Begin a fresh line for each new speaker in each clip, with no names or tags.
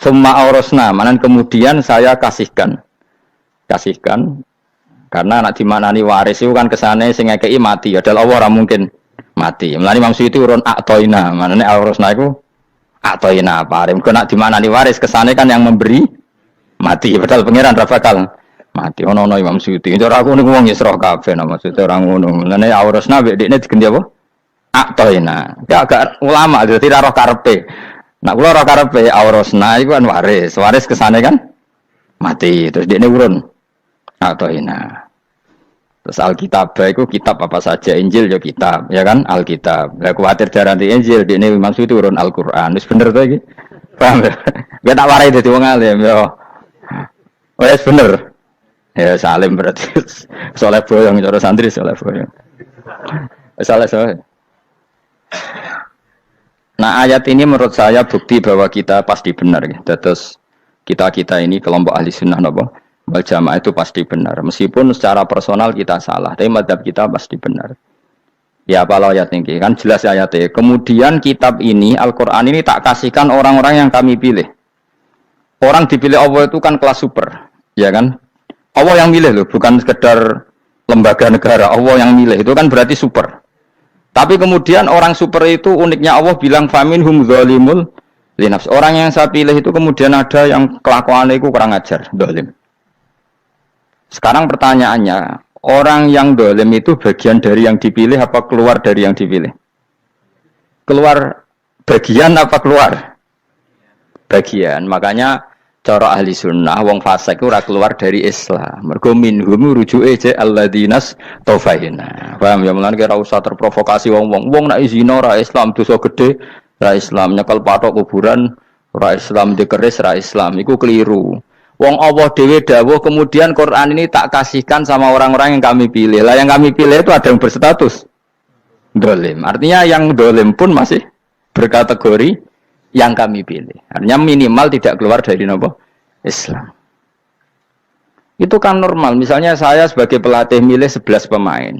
Summa aurasna, manan kemudian saya kasihkan karena anak dimanani waris itu kan kesane sing ngekeki mati, ya adalah Allah ora mungkin mati. Mulane Imam Suyuti urun atoina, manane aurasna iku atoina paring. Kok nak dimanani waris kesane kan yang memberi mati, padahal pangeran ra bakal mati. Ono Imam Suyuti. Cara aku niku wong Isra kabeh nah maksudnya ora ngono. Mulane aurasna mek dekne diganti apa? Atoina. Ya agak ulama dadi ra roh karepe. Nak kula ora karepe aurasna iku kan waris. Waris kesane kan mati. Terus dekne urun atoina. Terus Alkitab itu kitab apa saja, Injil ya kitab, ya kan Alkitab. Lah kuwatir darani Injil, dene maksud itu urun Al-Qur'an. Wis bener to iki? Paham ya? Gak tak warai dadi wong alim ya. Wis bener. Ya salim berarti. Soleh boyong cara santri soleh boyong. Saleh. Nah, ayat ini menurut saya bukti bahwa kita pasti benar ya. Terus kita ini kelompok ahli sunnah napa? Wal jamaah itu pasti benar. Meskipun secara personal kita salah, tapi mazhab kita pasti benar. Ya apa ayat ini? Kan jelas ayatnya. Kemudian kitab ini, Al-Quran ini tak kasihkan orang-orang yang kami pilih. Orang dipilih Allah itu kan kelas super. Ya kan? Allah yang milih loh, bukan sekedar lembaga negara. Allah yang milih, itu kan berarti super. Tapi kemudian orang super itu uniknya Allah bilang, faminhum zalimul linafs. Orang yang saya pilih itu kemudian ada yang kelakuannya itu kurang ajar, zalim. Sekarang pertanyaannya, orang yang dolim itu bagian dari yang dipilih apa keluar dari yang dipilih? Keluar bagian apa keluar? Bagian. Makanya cara ahli sunnah, wong fasik itu keluar dari Islam. Mergo minhum rujuke je alladinas taufaina. Paham ya? Mulane kira usah terprovokasi wong-wong. Wong nek zina ra Islam, dosa gede ra Islam, nyekel patok kuburan ra Islam, dikeris ra Islam. Iku keliru. Wong Allah dhewe dawuh kemudian Quran ini tak kasihkan sama orang-orang yang kami pilih. Lah yang kami pilih itu ada yang berstatus dolim. Artinya yang dolim pun masih berkategori yang kami pilih. Artinya minimal tidak keluar dari nopo Islam. Itu kan normal. Misalnya saya sebagai pelatih milih 11 pemain.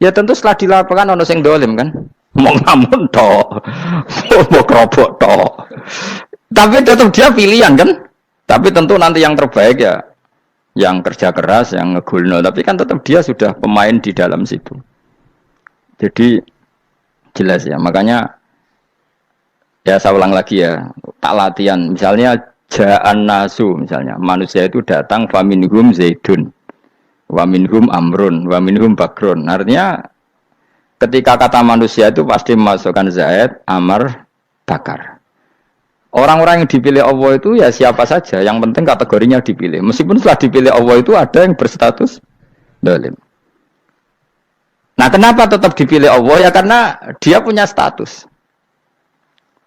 Ya tentu setelah di lapangan ono sing dolim kan. Mau ngamun tok. Mau kerobok tok. Tapi tetap dia pilihan kan. Tapi tentu nanti yang terbaik ya yang kerja keras, yang ngegulno. Tapi kan tetap dia sudah pemain di dalam situ. Jadi jelas ya. Makanya ya saya ulang lagi ya. Tak latihan. Misalnya ja'an nasu. Misalnya manusia itu datang faminhum zaidun. Waminhum amrun. Waminhum bakrun. Artinya ketika kata manusia itu pasti memasukkan zaid, amr, bakar. Orang-orang yang dipilih Allah itu ya siapa saja, yang penting kategorinya dipilih. Meskipun setelah dipilih Allah itu ada yang berstatus dolim. Nah kenapa tetap dipilih Allah? Ya karena dia punya status.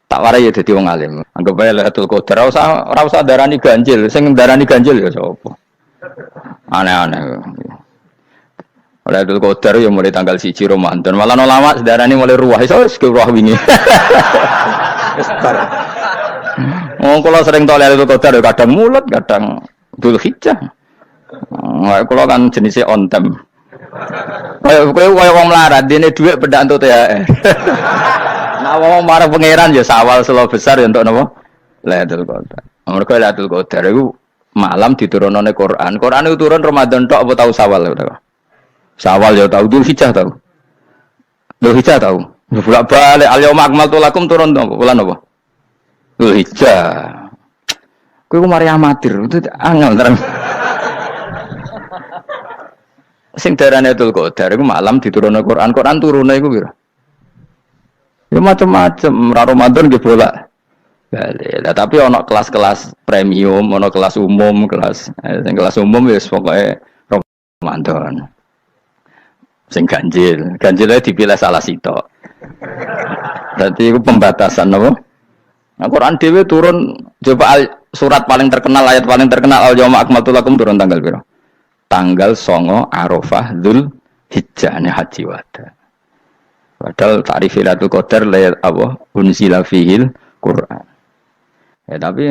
Tak warai ya jadi wong alim. Anggap aja Lailatul Qadar. Ora usah darani ganjil, sing darani ganjil ya sapa. Aneh-aneh. Lailatul Qadar ya mulai tanggal 1 Ramadan. Malah ulama darani mulai ruwah, iso wis ruwah wingi. Oh, kalau sering tolak itu kodar, kadang mulut, kadang Dzulhijjah. Kalau kan jenisnya on time. Kayak orang melarat, ini duit beda untuk THR. Nah, orang marah pangeran ya sawal selo besar ya untuk apa? Lailatul Qadar. Mereka Lailatul Qadar itu malam diturunkan oleh Quran. Quran itu turun Ramadan tok apa tahu sawal ya tahu? Sawal ya tahu, Dzulhijjah tahu. Dzulhijjah tahu. Bolak-balik al-yauma akmaltu lakum turun to bulan apa? Dzulhijjah. Kowe mari amatir, itu angel terang. Sing darane Lailatul Qadar iku malam diturunno Quran. Quran turune iku piro? Ya macam-macam, ra Ramadan nggih bolak. Lah tapi ana kelas-kelas premium, ana kelas umum, sing kelas umum wis pokoke Ramadan. Sing ganjil dipilih salah sitok. Berarti itu pembatasan apa? Nah, Quran dhewe turun coba surat paling terkenal, ayat paling terkenal al-yauma akmaltu lakum turun tanggal piro? Tanggal 9 Arafah Dzulhijjah haji wada. Padahal ta'rif Lailatul Qadar layat apa? Unzila fihil Quran. Ya tapi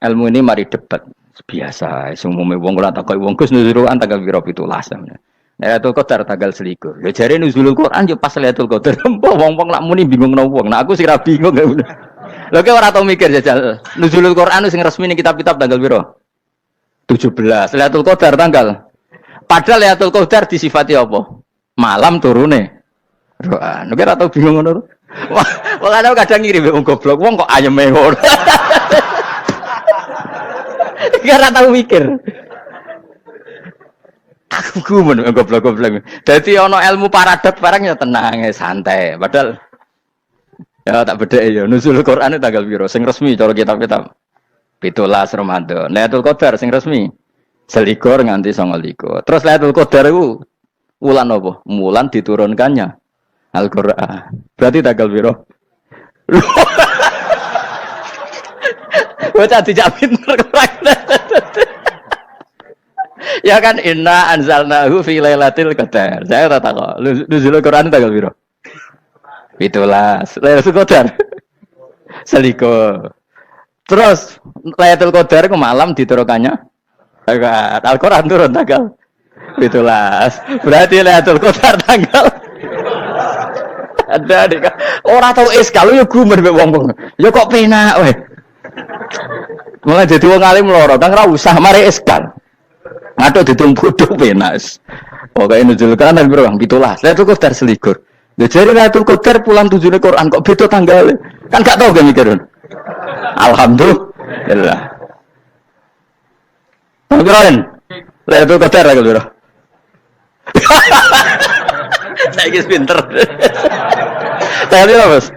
ilmu ini mari debat biasa. Semua wong ora takoki wong Gus nuzul Quran tanggal piro 17. Lailatul Qadar tanggal 21. Ya jare nuzulul Quran yo pas Lailatul Qadar. Wong-wong lak muni bingung nang wong. Nah aku sing ra bingung. Lho ki ora tau mikir jajal. Nuzulul Quran sing resmi ning kitab-kitab tanggal piro? 17. Lailatul Qadar tanggal. Padahal Lailatul Qadar disifati apa? Malam turune. Roan. Nek ora tau bingung ngono. Wong ana kadang ngirim wong goblok, wong kok ayeme ngono. Ora tau mikir. Aku gumun goblok-goblok. Dadi ana ilmu paradok barang ya tenang, santai. Padahal ya tak bedhek ya. Nuzul Quran tanggal piro? Sing resmi cara kitab-kitab. 17 Ramadan. Lailatul Qadar sing resmi 21 nganti 29. Terus Lailatul Qadar iku wulan apa? Wulan diturunkannya Al-Qur'an. Berarti tanggal piro? Bocah dijak pinter ya kan inna anzalnahu fi lailatul qadar. Saya tak tahu. Nuzul Quran tanggal piro? 17. Lailatul Qadar. 21. Terus Lailatul Qadar ke malam diturunkannya Al-Qur'an turun tanggal 17. Berarti Lailatul Qadar tanggal ada dik. Ora tau iskal yo gumen mek wong-wong. Ya kok penak weh. Mulai dadi wong alim loro, kan ora usah mari iskal. Ngatuk ditung bodho penak. Pokoke nuzul kan piro Bang 17. Lailatul Qadar 21. Lha jare Lailatul Qadar pulang tujune Quran kok beda tanggal. Kan gak tau gak mikir. Alhamdulillah. Ngirain. Lailatul Qadar lagi lho. Saiki pinter. Tadi apa, Bos?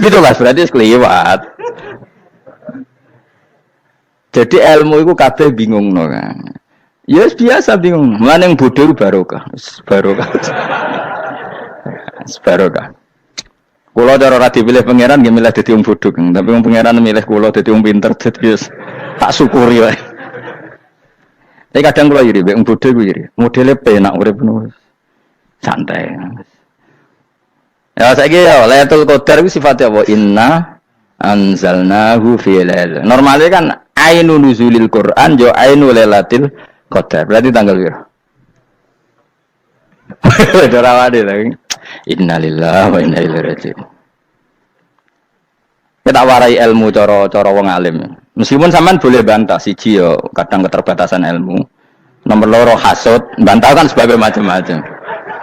Gitu Mas, berarti kelewat. Jadi ilmu itu kabeh bingung no kan. Ya biasa bingung. Mulane yang bodoh barokah. Barokah. Barokah. Kulo cara ora dipilih pangeran nggih milih dadi wong bodho, tapi wong pangeran milih kulo dadi wong pinter dadi tak syukuri wae. Tapi kadang kulo iri wong bodho ku iri. Modele penak urip ngono. Santai. Ya saiki ya Lailatul Qadar iku sifatnya apa? Inna anzalnahu fi lailatul. Normale kan ainun nuzulil Quran yo ainul lailatul qadar. Berarti tanggal piro? Ora wani lagi. Innalillahi wa inna ilaihi raji'un. Kita warai ilmu cara wong alim. Meskipun sampean boleh bantah siji yo kadang keterbatasan ilmu. Nomor loro hasud, bantah kan sebagai macam-macam.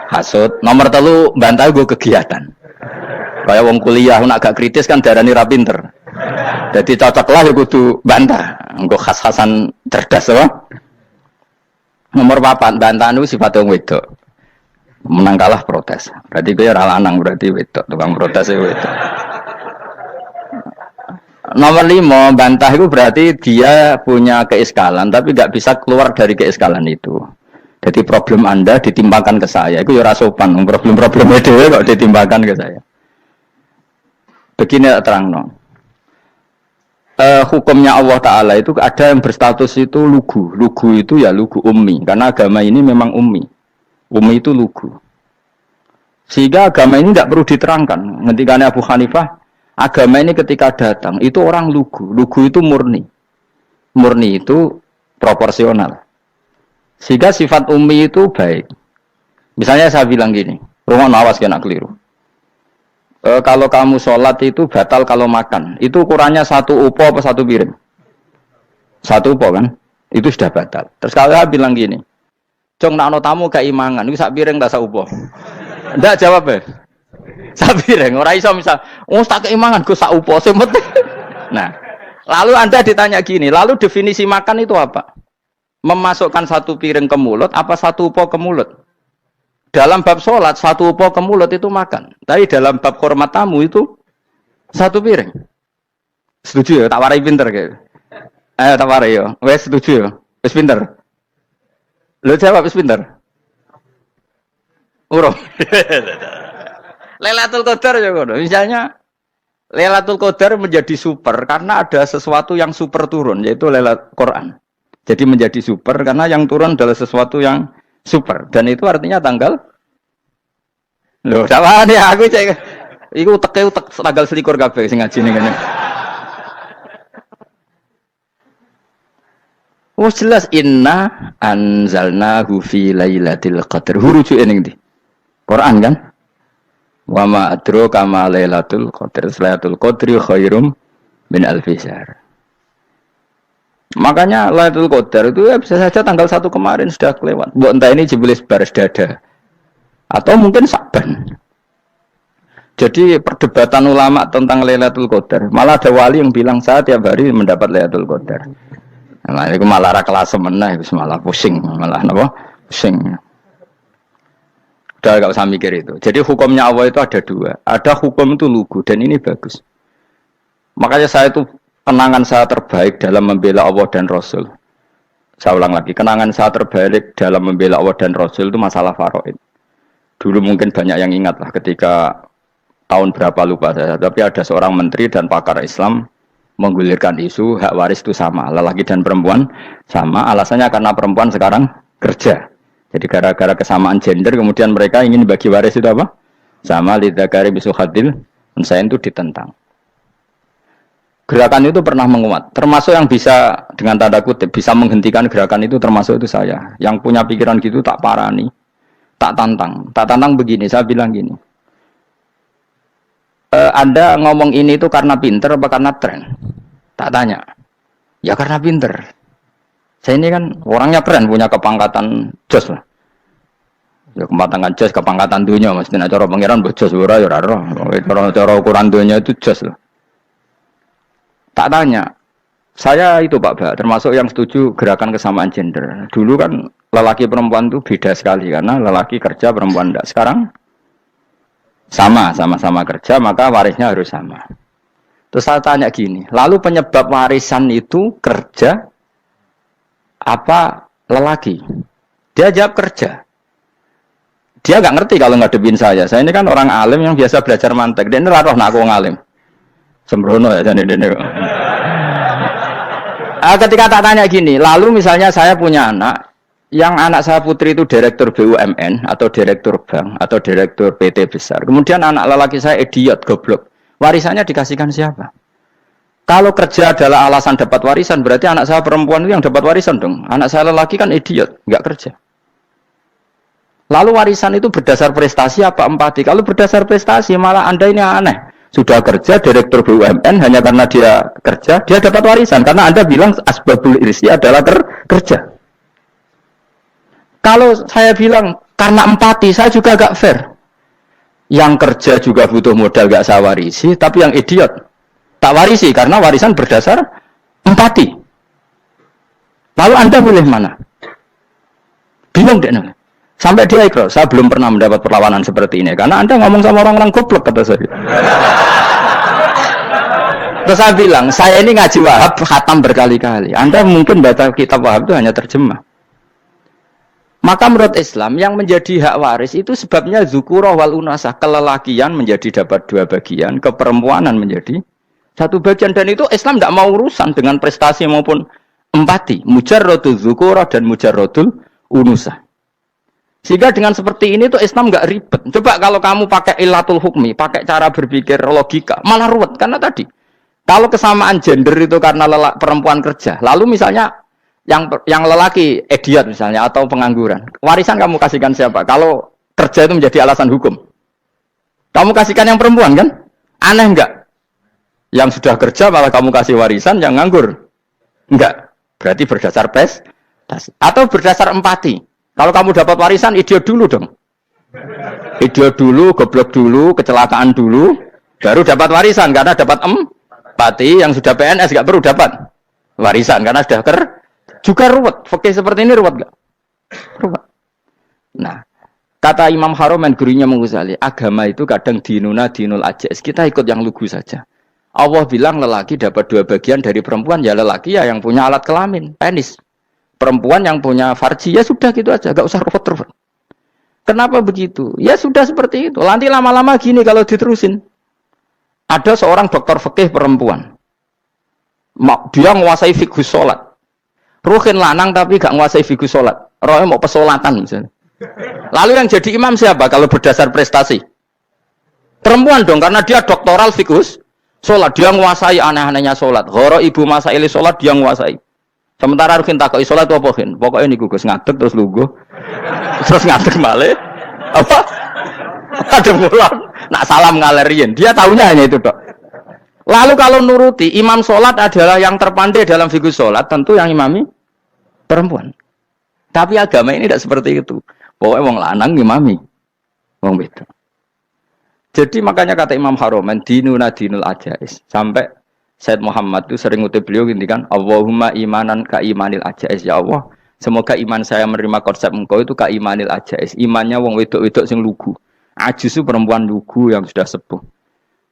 Hasud, nomor 3 bantah gue kegiatan. Kayak wong kuliah nak gak kritis kan darani ra pinter. Jadi cocoklah ya kudu bantah. Engko khas-khasan cerdas apa? Nomor 4 bantahan itu sifat wong wedok. Menang kalah protes. Berarti kowe ora lanang berarti wedok, tukang protes wedok. Nomor 5 bantah itu berarti dia punya keiskalan tapi nggak bisa keluar dari keiskalan itu. Jadi problem Anda ditimpakan ke saya, itu ya sopan. Problem-problem itu kok ditimpakan ke saya. Begini terang no. Hukumnya Allah Ta'ala itu ada yang berstatus itu lugu. Lugu itu ya lugu ummi. Karena agama ini memang ummi. Ummi itu lugu. Sehingga agama ini tidak perlu diterangkan. Ketika Abu Hanifah, agama ini ketika datang, itu orang lugu. Lugu itu murni. Murni itu proporsional. Sehingga sifat ummi itu baik. Misalnya saya bilang gini, rumah awas kena keliru. Kalau kamu sholat itu batal kalau makan. Itu ukurannya 1 upo apa 1 piring? 1 upo kan? Itu sudah batal. Terus kalau saya bilang gini, Cong nak tamu keimangan, itu 1 piring tak 1 upo. Ndak jawab ya? 1 piring. Orang iso misal, tak keimangan gue 1 upo. Nah, lalu Anda ditanya gini, lalu definisi makan itu apa? Memasukkan 1 piring ke mulut apa 1 upo ke mulut? Dalam bab sholat 1 upo ke mulut itu makan. Tapi dalam bab hormat tamu itu 1 piring. Setuju ya? Tak warai pinter kayak. Tak warai ya. Wes setuju ya? Wes pinter. Lo jawab wes pinter. Urung. Lailatul Qadar ya ngono. Misalnya Lailatul Qadar menjadi super karena ada sesuatu yang super turun yaitu Lailatul Quran. Jadi menjadi super karena yang turun adalah sesuatu yang super dan itu artinya tanggal. Loh, sama nih aku cek. Iku utek tanggal 21 kabeh sing ngaji ning kene. Oh jelas inna anzalnahu fi lailatul qadar. Hurujuke ning ndi? Quran kan? Wa ma adraka ma Lailatul Qadar. Lailatul Qadri khairum min alfi syahr. Makanya Lailatul Qadar itu ya bisa saja tanggal 1 kemarin sudah kelewat. Mbok entah ini Jibril baris dada. Atau mungkin Saban. Jadi perdebatan ulama tentang Lailatul Qadar, malah ada wali yang bilang saya tiap hari mendapat Lailatul Qadar. Nah, itu malah ra kelas meneh, malah pusing, malah napa? Pusing. Udah gak usah mikir itu. Jadi hukumnya Allah itu ada dua. Ada hukum itu lugu dan ini bagus. Makanya saya itu kenangan saya terbaik dalam membela Allah dan Rasul. Saya ulang lagi, kenangan saya terbaik dalam membela Allah dan Rasul itu masalah faraid. Dulu mungkin banyak yang ingat lah ketika tahun berapa lupa saya. Tapi ada seorang menteri dan pakar Islam menggulirkan isu hak waris itu sama. Lelaki dan perempuan sama. Alasannya karena perempuan sekarang kerja. Jadi gara-gara kesamaan gender kemudian mereka ingin bagi waris itu apa? Sama lidzakari bisu hadil unsain itu ditentang. Gerakan itu pernah menguat. Termasuk yang bisa dengan tanda kutip bisa menghentikan gerakan itu termasuk itu saya. Yang punya pikiran gitu tak parani, tak tantang. Tak tantang begini, saya bilang gini. Anda ngomong ini itu karena pinter apa karena tren? Tak tanya. Ya karena pinter. Saya ini kan orangnya keren, punya kepangkatan jos lah. Ya kepangkatan jos, kepangkatan dunia. Maksudnya cara pangeran bojos ora ya ora. Cara ukuran dunia itu jos lah. Tak tanya. Saya itu Pak termasuk yang setuju gerakan kesamaan gender. Dulu kan lelaki perempuan itu beda sekali karena lelaki kerja perempuan enggak. Sekarang sama-sama kerja maka warisnya harus sama. Terus saya tanya gini, lalu penyebab warisan itu kerja apa lelaki? Dia jawab kerja. Dia nggak ngerti kalau ngadepin saya. Saya ini kan orang alim yang biasa belajar mantek. Dia ini roh nak aku ngalim. Sembrono ya jadi dia. Ketika tak tanya gini, lalu misalnya saya punya anak, yang anak saya putri itu direktur BUMN atau direktur bank atau direktur PT besar. Kemudian anak lelaki saya idiot, goblok. Warisannya dikasihkan siapa? Kalau kerja adalah alasan dapat warisan, berarti anak saya perempuan itu yang dapat warisan dong. Anak saya lelaki kan idiot, nggak kerja. Lalu warisan itu berdasar prestasi apa empati? Kalau berdasar prestasi, malah Anda ini aneh. Sudah kerja direktur BUMN hanya karena dia kerja, dia dapat warisan. Karena Anda bilang asbabul irsi adalah kerja. Kalau saya bilang karena empati, saya juga agak fair. Yang kerja juga butuh modal gak saya warisi, tapi yang idiot tak warisi karena warisan berdasar empati. Lalu Anda pilih mana? Bingung deh. Sampai dia ikrar, saya belum pernah mendapat perlawanan seperti ini karena Anda ngomong sama orang-orang goblok kata saya. Terus saya bilang, saya ini ngaji Wahab khatam berkali-kali. Anda mungkin baca kitab Wahab itu hanya terjemah. Maka menurut Islam yang menjadi hak waris itu sebabnya zukurah wal unasah, kelelakian menjadi dapat 2 bagian, keperempuanan menjadi 1 bagian, dan itu Islam tidak mau urusan dengan prestasi maupun empati, mujarrodul zukurah dan mujarrodul unusah. Sehingga dengan seperti ini tuh Islam nggak ribet. Coba kalau kamu pakai ilatul hukmi, pakai cara berpikir logika, malah ruwet karena tadi kalau kesamaan gender itu karena perempuan kerja, lalu misalnya yang lelaki idiot misalnya atau pengangguran, warisan kamu kasihkan siapa? Kalau kerja itu menjadi alasan hukum, kamu kasihkan yang perempuan kan? Aneh enggak? Yang sudah kerja malah kamu kasih warisan yang nganggur? Enggak. Berarti berdasar prestasi atau berdasar empati. Kalau kamu dapat warisan idiot dulu dong. Idiot dulu, goblok dulu, kecelakaan dulu, baru dapat warisan karena dapat empati. Yang sudah PNS enggak perlu dapat warisan karena sudah juga ruwet. Fikih seperti ini ruwet enggak? Ruwet. Nah, kata Imam Haromen gurunya Ghazali, agama itu kadang dinuna dinul ajaz. Kita ikut yang lugu saja. Allah bilang lelaki dapat 2 bagian dari perempuan, ya lelaki ya yang punya alat kelamin, penis. Perempuan yang punya farji, ya sudah gitu aja, enggak usah ruwet-ruwet. Kenapa begitu? Ya sudah seperti itu. Nanti lama-lama gini kalau diterusin. Ada seorang dokter fikih perempuan. Dia menguasai fikih sholat. Ruhin lanang tapi gak menguasai fikih sholat. Rohnya mau pesolatan misalnya. Lalu yang jadi imam siapa kalau berdasar prestasi? Perempuan dong, karena dia doktoral fikih sholat. Dia menguasai aneh-anehnya sholat. Horo ibu masaili sholat dia menguasai. Sementara Ruhin takoi sholat apa Ruhin? Pokoknya ini gugus ngadeg terus lugu. Terus ngadeg balik. Apa? Ada mulan. nak salam ngalerien. Dia tahunya hanya itu, Dok. Lalu kalau nuruti imam sholat adalah yang terpandai dalam fikih sholat, tentu yang imami perempuan. Tapi agama ini tidak seperti itu. Pokoknya wong lanang imami, wong wedok. Jadi makanya kata Imam Haromen, dinuna dinul ajais. Sampai Said Muhammad itu sering ngutip beliau kan, Allahumma imanan ka imanil ajais. Ya Allah, semoga iman saya menerima konsep engkau itu ka imanil ajais. Imannya wong wedok-wedok sing lugu. Ajus itu perempuan lugu yang sudah sepuh.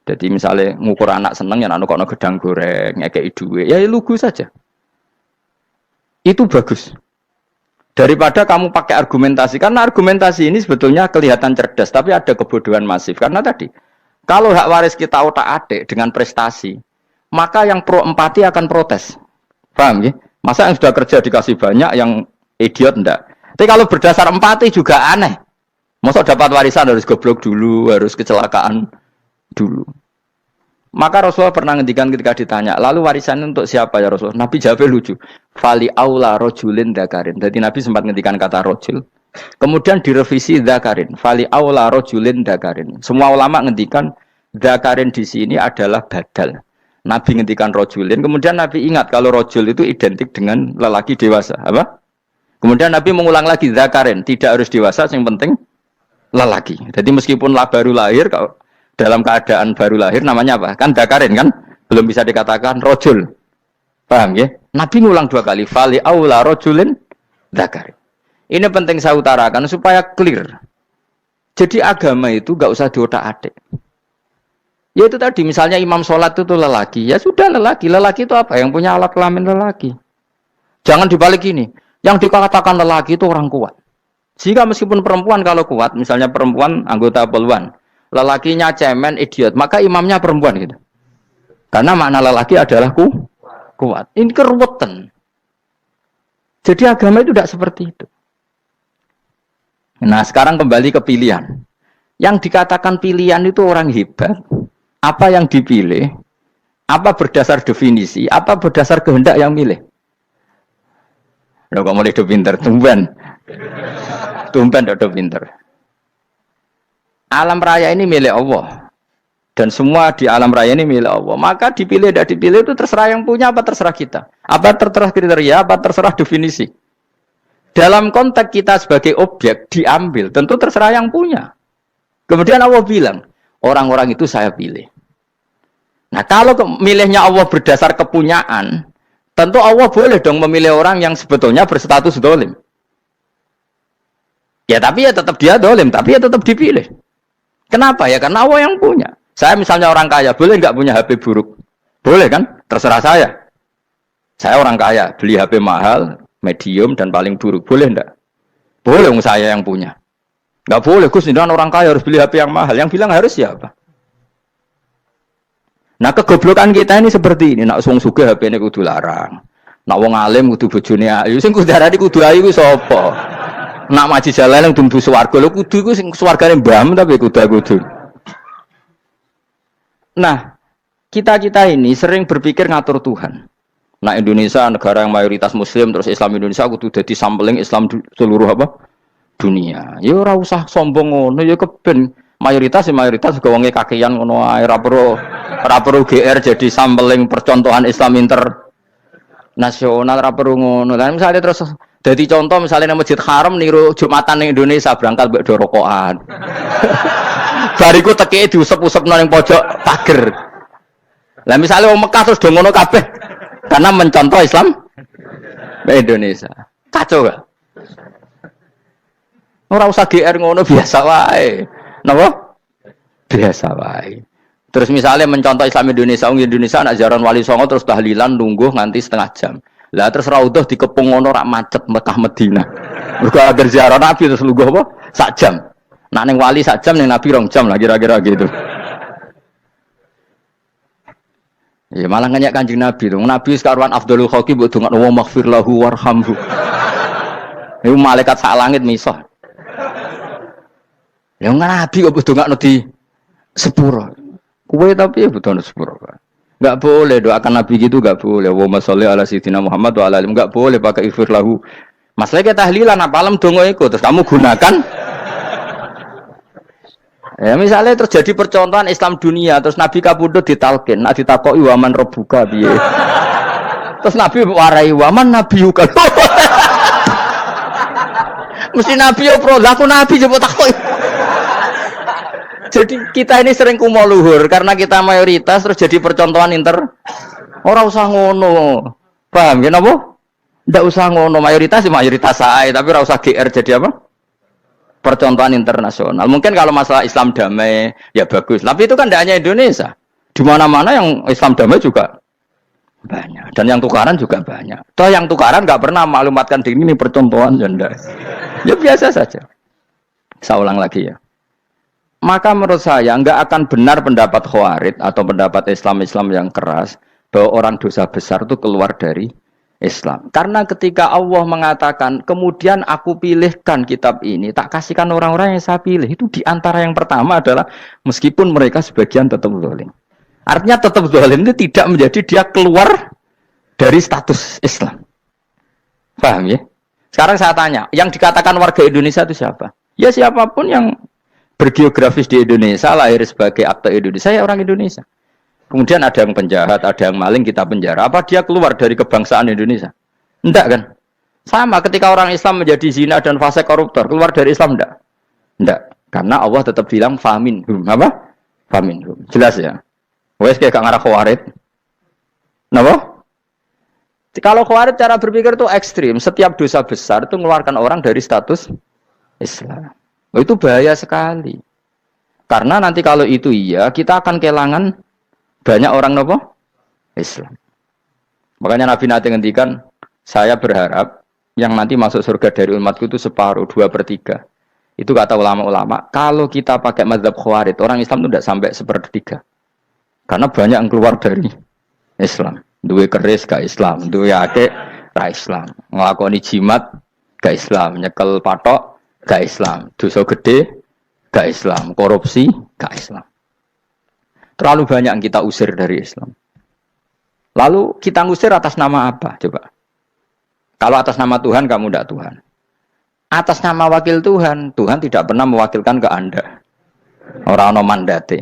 Jadi misalnya ngukur anak seneng ya anak kono gedang goreng, ngekei duwe, ya lugu saja. Itu bagus. Daripada kamu pakai argumentasi, karena argumentasi ini sebetulnya kelihatan cerdas, tapi ada kebodohan masif. Karena tadi, kalau hak waris kita otak-atik dengan prestasi, maka yang pro empati akan protes. Paham ya? Masa yang sudah kerja dikasih banyak, yang idiot enggak? Tapi kalau berdasar empati juga aneh. Masa dapat warisan harus goblok dulu, harus kecelakaan dulu. Maka Rasulullah pernah ngendikan ketika ditanya, lalu warisan untuk siapa ya Rasulullah? Nabi jawabnya lucu. Fali aula rojulin dzakarin. Jadi Nabi sempat ngendikan kata rojul. Kemudian direvisi dzakarin. Fali aula rojulin dzakarin. Semua ulama ngendikan dzakarin di sini adalah badal. Nabi ngendikan rojulin. Kemudian Nabi ingat kalau rojul itu identik dengan lelaki dewasa. Apa? Kemudian Nabi mengulang lagi dzakarin. Tidak harus dewasa, yang penting lelaki. Jadi meskipun baru lahir, kalau dalam keadaan baru lahir namanya apa? Kan dzakarin kan? Belum bisa dikatakan rojul. Paham ya? Nabi ngulang 2 kali. Fali aula rojulin dzakarin. Ini penting saya utarakan supaya clear. Jadi agama itu gak usah diotak-atik. Ya itu tadi misalnya imam sholat itu lelaki. Ya sudah lelaki. Lelaki itu apa? Yang punya alat kelamin lelaki. Jangan dibalik ini. Yang dikatakan lelaki itu orang kuat. Sehingga meskipun perempuan kalau kuat, misalnya perempuan anggota poluan, lelakinya cemen, idiot, maka imamnya perempuan gitu. Karena makna lelaki adalah kuat. Ini keruwetan. Jadi agama itu tidak seperti itu. Nah sekarang kembali ke pilihan. Yang dikatakan pilihan itu orang hebat. Apa yang dipilih? Apa berdasar definisi? Apa berdasar kehendak yang milih? Loh kok mulai pinter, tumben udah pinter. Alam raya ini milik Allah. Dan semua di alam raya ini milik Allah. Maka dipilih tidak dipilih itu terserah yang punya apa terserah kita. Apa terserah kriteria, apa terserah definisi. Dalam konteks kita sebagai objek diambil, tentu terserah yang punya. Kemudian Allah bilang, orang-orang itu saya pilih. Nah kalau milihnya Allah berdasar kepunyaan, tentu Allah boleh dong memilih orang yang sebetulnya berstatus dolim. Ya tapi ya tetap dia dolim, tapi ya tetap dipilih. Kenapa ya? Karena Allah yang punya. Saya misalnya orang kaya, boleh nggak punya HP buruk? Boleh kan? Terserah saya. Saya orang kaya, beli HP mahal, medium dan paling buruk. Boleh nggak? Boleh, saya yang punya. Nggak boleh, Gus, ini orang kaya harus beli HP yang mahal. Yang bilang harus siapa? Nah kegoblokan kita ini seperti ini. Nak wong sugih HP ini kudu larang. Nak wong alim kudu bojone ayu. Sing kudu darani kudu ayu ku sapa? Nak maji jalan yang tumbuh swarga lho kudu iku sing swargane mbahmu tapi kudu. Nah, kita ini sering berpikir ngatur Tuhan. Nah, Indonesia negara yang mayoritas muslim terus Islam Indonesia kudu dadi sampling Islam seluruh apa? Dunia. Ya ora usah sombong ngono ya keben mayoritas juga wonge kakean ngono ae ora perlu GR jadi sampling percontohan Islam internasional ora perlu ngono. Lah misalnya terus jadi contoh misalnya nang Masjid Haram niru Jumatan ning Indonesia berangkat mbek do rokokan. Bariku teki diusep-usepno ning pojok pager. Lah misalnya wong Mekah terus do ngono kabeh karena mencontoh Islam Indonesia. Kacau gak? Ora usah GR ngono biasa wae. Napa? Biasa wae. Terus misalnya mencontoh Islam Indonesia anak jaran Wali Songo terus tahlilan nunggu nganti setengah jam. Lah terus raudhah dikepung ngono rak macet Mekah Madinah. Mergo agar ziarah Nabi terus lungguh apa? Sak jam. Nak ning wali sak jam ning Nabi 2 jam lah kira-kira gitu. Ya malah nganyak Kanjeng Nabi tuh. Nabi sekaruan afdhalul khalqi mbok dongakno wa maghfir lahu warhamhu. Iku malaikat sak langit misah. Ya Nabi kok dongakno di sepuro. Kowe tapi ya butuh sepuro. Enggak boleh doakan Nabi gitu, enggak boleh. Allahumma sholli ala sayyidina Muhammad wa ala alihi. Enggak boleh pakai ighfir lahu. Masalah kita tahlilan apalem donga iku terus kamu gunakan Ya misalnya terjadi percontohan Islam dunia, terus Nabi kapundhut ditalkin, nak ditakoki waman rebuka piye. Terus Nabi warai waman nabiyuka. Mesti Nabi yo pro, lah aku Nabi coba takoki. Jadi kita ini sering kumo luhur karena kita mayoritas terus jadi percontohan Ora usah ngono. Paham ya napa? Ndak usah ngono, mayoritas saya, tapi ora usah GR jadi apa? Percontohan internasional. Mungkin kalau masalah Islam damai ya bagus, tapi itu kan tidak hanya Indonesia. Di mana-mana yang Islam damai juga banyak, dan yang tukaran juga banyak. Toh yang tukaran nggak pernah maklumatkan diri ini percontohan janda. Ya biasa saja. Saya ulang lagi ya. Maka menurut saya nggak akan benar pendapat Khawarij atau pendapat Islam yang keras bahwa orang dosa besar itu keluar dari Islam. Karena ketika Allah mengatakan, kemudian aku pilihkan kitab ini, tak kasihkan orang-orang yang saya pilih. Itu diantara yang pertama adalah, meskipun mereka sebagian tetap zalim. Artinya tetap zalim itu tidak menjadi dia keluar dari status Islam. Paham ya? Sekarang saya tanya, yang dikatakan warga Indonesia itu siapa? Ya siapapun yang bergeografis di Indonesia, lahir sebagai akte Indonesia, ya orang Indonesia. Kemudian ada yang penjahat, ada yang maling, kita penjara. Apa dia keluar dari kebangsaan Indonesia? Enggak kan? Sama ketika orang Islam menjadi zina dan fase koruptor, keluar dari Islam enggak? Enggak. Karena Allah tetap bilang faminhum. Apa? Faminhum. Jelas ya? Wes kayak ngarah Khawarij. Napa? Kalau Khawarij cara berpikir itu ekstrim. Setiap dosa besar itu mengeluarkan orang dari status Islam. Oh, itu bahaya sekali. Karena nanti kalau itu iya, kita akan kehilangan banyak orang nopo Islam. Makanya Nabi nanti ngendikan, saya berharap yang nanti masuk surga dari umatku itu separuh, 2/3. Itu kata ulama-ulama. Kalau kita pakai mazhab Khawarij, orang Islam itu tidak sampai 1/3. Karena banyak yang keluar dari Islam. Duwe keris gak Islam, duwe akeh ra Islam. Nglakoni jimat gak Islam, nyekel patok gak Islam, dosa gede gak Islam, korupsi gak Islam. Terlalu banyak yang kita usir dari Islam. Lalu kita ngusir atas nama apa? Coba. Kalau atas nama Tuhan, kamu tidak Tuhan. Atas nama wakil Tuhan, Tuhan tidak pernah mewakilkan ke Anda. Orang-orang mandate.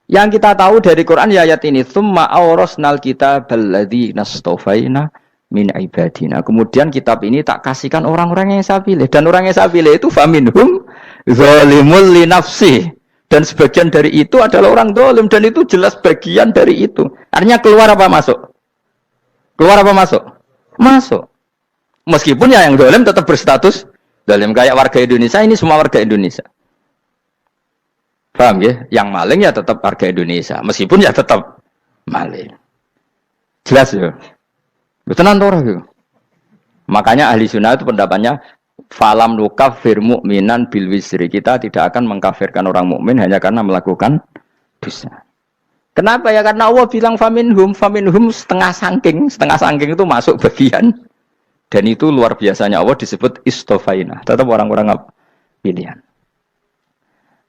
Yang kita tahu dari Quran ya ayat ini, tsumma awrasnal kitabal ladzina astafaina min ibadina. Kemudian kitab ini tak kasihkan orang-orang yang saya pilih. Dan orang yang saya pilih itu faminhum zalimul li nafsihi. Dan sebagian dari itu adalah orang zalim, dan itu jelas bagian dari itu. Artinya keluar apa masuk? Keluar apa masuk? Masuk. Meskipun ya yang zalim tetap berstatus zalim, kayak warga Indonesia, ini semua warga Indonesia. Paham ya? Yang maling ya tetap warga Indonesia, meskipun ya tetap maling. Jelas ya? Betul ya? Makanya ahli sunnah itu pendapatnya falam nukafir mu'minan bil wisri. Kita tidak akan mengkafirkan orang mukmin hanya karena melakukan dosa. Kenapa ya? Karena Allah bilang faminhum setengah sangking itu masuk bagian, dan itu luar biasanya Allah disebut istofaina, tetap orang-orang pilihan.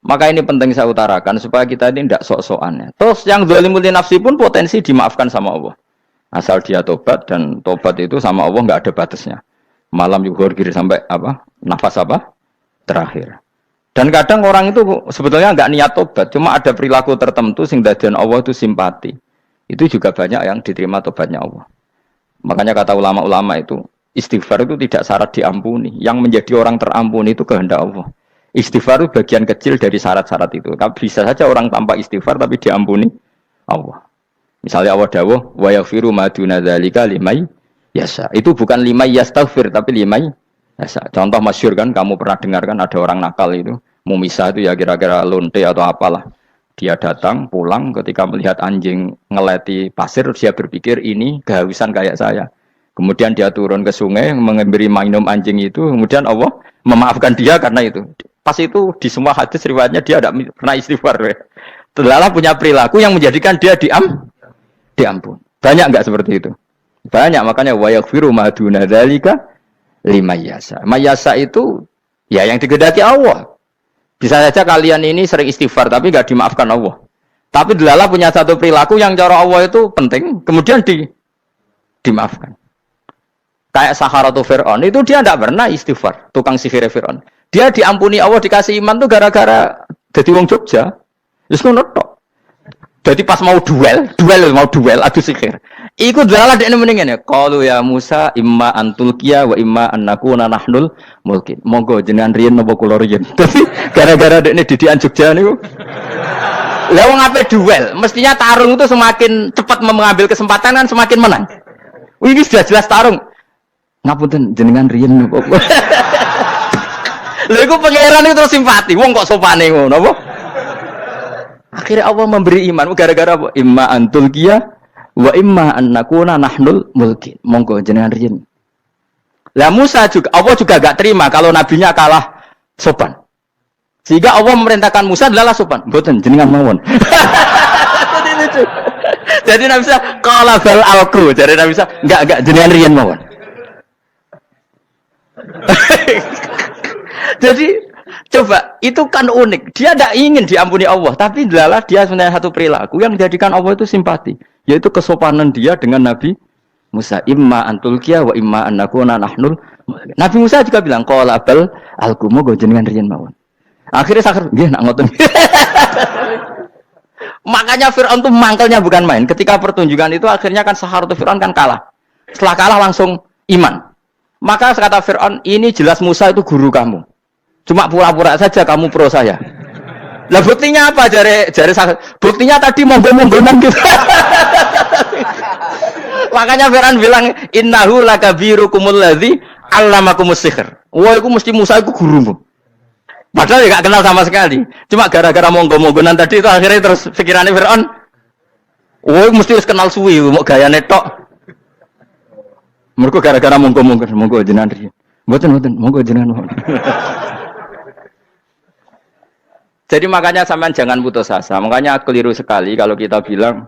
Maka ini penting saya utarakan supaya kita ini tidak sok-sokan ya. Terus yang zalimul nafsi pun potensi dimaafkan sama Allah. Asal dia tobat, dan tobat itu sama Allah nggak ada batasnya. Malam yuhur kiri sampai apa? Nafas apa? Terakhir. Dan kadang orang itu sebetulnya nggak niat tobat, cuma ada perilaku tertentu sehingga dadian Allah itu simpati. Itu juga banyak yang diterima tobatnya Allah. Makanya kata ulama-ulama itu, istighfar itu tidak syarat diampuni. Yang menjadi orang terampuni itu kehendak Allah. Istighfar itu bagian kecil dari syarat-syarat itu. Bisa saja orang tanpa istighfar tapi diampuni Allah. Misalnya Allah dawuh, wa yaghfiru ma duna dzalika liman yasha. Itu bukan limai yastaghfir tapi limai yasha. Contoh masyhur kan, kamu pernah dengar kan, ada orang nakal itu mau misah itu ya kira-kira lonte atau apalah. Dia datang pulang ketika melihat anjing ngeleti pasir, dia berpikir ini kehausan kayak saya. Kemudian dia turun ke sungai memberi minum anjing itu, kemudian Allah memaafkan dia karena itu. Pas itu di semua hadis riwayatnya dia tidak pernah istighfar. Telah punya perilaku yang menjadikan dia diampun. Banyak enggak seperti itu? Banyak, makanya wa yaghfiru ma duna dzalika liman yasha. Mayasa itu ya yang digedaki Allah. Bisa saja kalian ini sering istighfar tapi enggak dimaafkan Allah. Tapi delala punya satu perilaku yang cara Allah itu penting, kemudian dimaafkan. Kayak Saharatu Fir'aun itu dia enggak pernah istighfar, tukang sihir Fir'aun. Dia diampuni Allah, dikasih iman tuh gara-gara Jadi wong Jogja. Wis ngono tok. Jadi pas mau duel adu sihir. Iku dalah dekne mending ngene. Qalu ya Musa imma antulqiya wa imma annakuna nahnul mulkin. Monggo jenengan riyen napa kula riyen. Dadi gara-gara dekne didikan Jogja niku. Lah wong ape duel, mestinya tarung itu semakin cepat mengambil kesempatan kan semakin menang. Ini sudah jelas tarung. Ngapunten jenengan riyen napa. Lha iku pangeran itu terus simpati. Wong kok sopane ngono apa? Akhirnya Allah memberi iman gara-gara apa? Imma antul kia wa imma annakuna nahnul mulkin. Monggo jenengan riyen. Lah Musa juga Allah juga gak terima kalau nabinya kalah sopan. Sehingga Allah memerintahkan Musa adalah sopan. Mboten jenengan mawon. Jadi Nabi Musa qala bal alqu. Jadi Nabi Musa enggak jenengan riyen mawon. Jadi coba, itu kan unik. Dia tidak ingin diampuni Allah, tapi adalah dia sebenarnya satu perilaku yang menjadikan Allah itu simpati, yaitu kesopanan dia dengan Nabi Musa. Imma antulqiya wa imma annakuna nahnul. Nabi Musa juga bilang qala bal alqum go jenengan riyen mawon. Akhirnya sakar nggih nak ngoten. Makanya Firaun tuh mangkelnya bukan main. Ketika pertunjukan itu akhirnya kan Saharatu Firaun kan kalah. Setelah kalah langsung iman. Maka kata Firaun, ini jelas Musa itu guru kamu. Cuma pura-pura saja kamu pro saya. Lah buktinya apa? Jare buktinya tadi monggo-monggonan gitu. Makanya Fir'aun bilang innahu lakabirukumul ladzi 'allamakumus sihr. Wah, iku mesti Musa iku gurumu. Padahal ya gak kenal sama sekali. Cuma gara-gara monggo-monggonan tadi itu akhirnya terus pikirannya Fir'aun, wah, mesti wis kenal suwi, mau gayane tok. Mergo gara-gara monggo-monggon, monggo jenengan riyen. Mboten, monggo jenengan. Jadi makanya sampean jangan putus asa. Makanya keliru sekali kalau kita bilang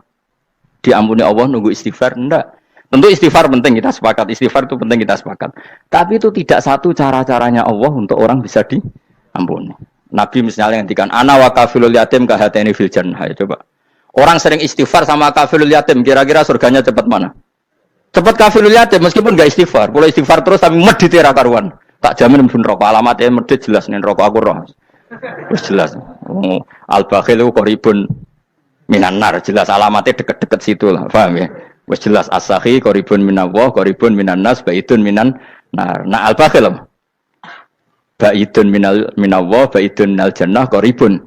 diampuni Allah nunggu istighfar. Enggak. Tentu istighfar penting, kita sepakat. Istighfar itu penting, kita sepakat. Tapi itu tidak satu cara-caranya Allah untuk orang bisa diampuni. Nabi misalnya ngendikan ana wa kafilul yatim kahateni fil jannah. Coba. Orang sering istighfar sama kafilul yatim, kira-kira surganya cepat mana? Cepat kafilul yatim meskipun enggak istighfar. Kalau istighfar terus tapi medit ra karuan. Tak jamin pun rokok alamatnya medit jelas nih rokok aku roh. Wis jelas. Al-bakhil qaribun minan nar, jelas alamatnya deket-deket situ lah, paham ya? Wis jelas as-sakhi qaribun minallah, qaribun minan nas, baidun minan nar. Nah al-bakhil baidun minallah, baidun minal jannah, qaribun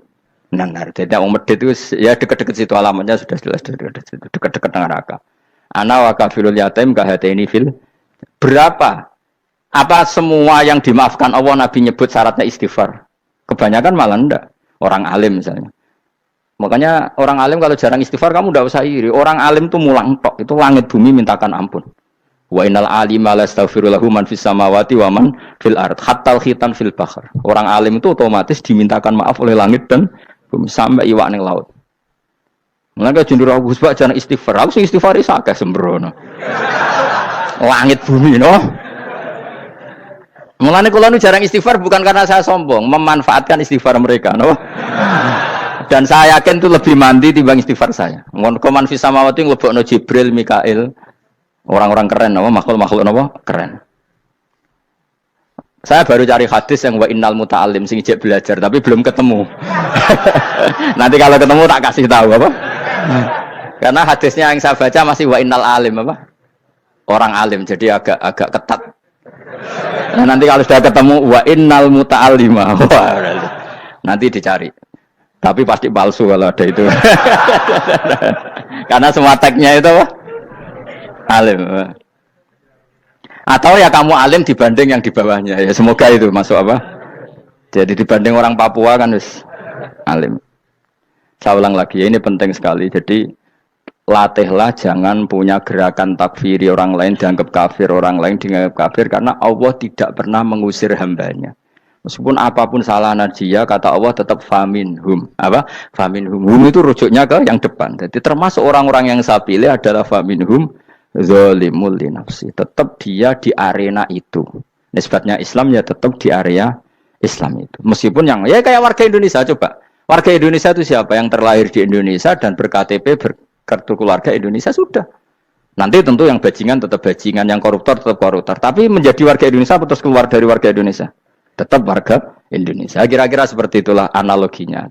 minan nar. Jadi wong medhit itu ya deket-deket situ alamatnya sudah jelas deket-deket neraka. Ana wa kafilul yatim kahataini fil. Berapa? Apa semua yang dimaafkan Allah Nabi nyebut syaratnya istighfar? Kebanyakan malah enggak. Orang alim misalnya. Makanya orang alim kalau jarang istighfar kamu enggak usah iri. Orang alim tuh mulang tok. Itu langit bumi mintakan ampun. Wa innal alima lastaghfiru lahu man fis samawati wa man fil ard hatta khitan fil bahr. Orang alim itu otomatis dimintakan maaf oleh langit dan bumi sampai iwak ning laut. Mulane jendur aku sebab jarang istighfar. Aku sing istighfar is akeh sembrono. Langit bumi no. Mulane kula nu jarang istighfar bukan karena saya sombong, memanfaatkan istighfar mereka, no? Dan saya yakin itu lebih mandi timbang istighfar saya. Mun koman fis samawati nglebokno Jibril, Mikail, orang-orang keren, no? Makhluk-makhluk no? Keren. Saya baru cari hadis yang wa innal muta'allim sing ijek belajar tapi belum ketemu. Nanti kalau ketemu tak kasih tahu apa? Karena hadisnya yang saya baca masih wa innal alim apa? Orang alim, jadi agak ketat. Nah, nanti kalau sudah ketemu wa innal muta'allima. Nanti dicari. Tapi pasti palsu kalau ada itu. Karena semua tagnya itu apa? Alim. Atau ya kamu alim dibanding yang di bawahnya. Ya semoga itu masuk apa? Jadi dibanding orang Papua kan wis alim. Saya ulang lagi, ya ini penting sekali. Jadi latihlah jangan punya gerakan takfiri orang lain dianggap kafir, orang lain dianggap kafir, karena Allah tidak pernah mengusir hambanya. Meskipun apapun salah dia, kata Allah tetap faminhum. Apa? Faminhum. Hum itu rujuknya ke yang depan. Jadi termasuk orang-orang yang saya pilih adalah faminhum zalimul li nafsi. Tetap dia di arena itu. Nisbatnya Islam ya tetap di area Islam itu. Meskipun yang ya kayak warga Indonesia coba. Warga Indonesia itu siapa? Yang terlahir di Indonesia dan berKTP kartu keluarga Indonesia sudah. Nanti tentu yang bajingan tetap bajingan, yang koruptor tetap koruptor. Tapi menjadi warga Indonesia terus keluar dari warga Indonesia, tetap warga Indonesia. Kira-kira seperti itulah analoginya.